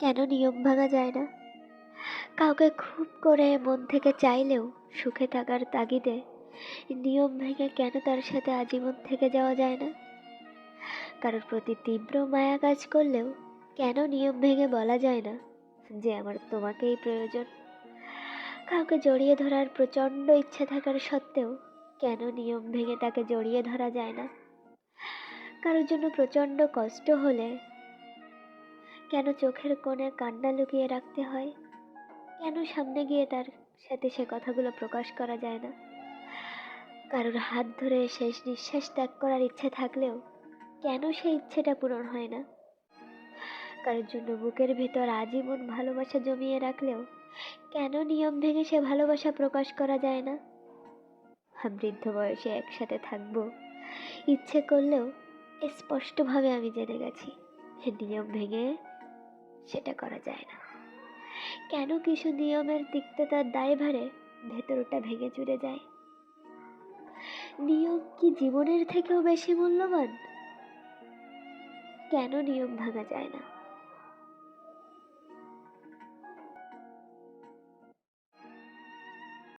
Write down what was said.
কেন নিয়ম ভাঙা যায় না? কাউকে খুব করে মন থেকে চাইলেও সুখে থাকার তাগিদে নিয়ম ভেঙে কেন তার সাথে আজীবন থেকে যাওয়া যায় না? কারোর প্রতি তীব্র মায়া কাজ করলেও কেন নিয়ম ভেঙে বলা যায় না যে আমার তোমাকেই প্রয়োজন? কাউকে জড়িয়ে ধরার প্রচণ্ড ইচ্ছা থাকার সত্ত্বেও কেন নিয়ম ভেঙে তাকে জড়িয়ে ধরা যায় না? কারোর জন্য প্রচণ্ড কষ্ট হলে কেন চোখের কোণে কান্না লুকিয়ে রাখতে হয়? কেন সামনে গিয়ে তার সাথে সে কথাগুলো প্রকাশ করা যায় না? কারোর হাত ধরে শেষ নিঃশ্বাস ত্যাগ করার ইচ্ছে থাকলেও কেন সেই ইচ্ছেটা পূরণ হয় না? কারোর জন্য বুকের ভিতর আজীবন ভালোবাসা জমিয়ে রাখলেও কেন নিয়ম ভেঙে সে ভালোবাসা প্রকাশ করা যায় না? বৃদ্ধ বয়সে একসাথে থাকবো ইচ্ছে করলেও স্পষ্টভাবে আমি জেনে গেছি নিয়ম ভেঙে সেটা করা যায় না। কেন কিছু নিয়মের তিক্ততার দায়ভারে ভেতরটা ভেঙে চুরে যায়? নিয়ম কি জীবনের থেকেও বেশি মূল্যবান? কেন নিয়ম ভাঙা যায় না?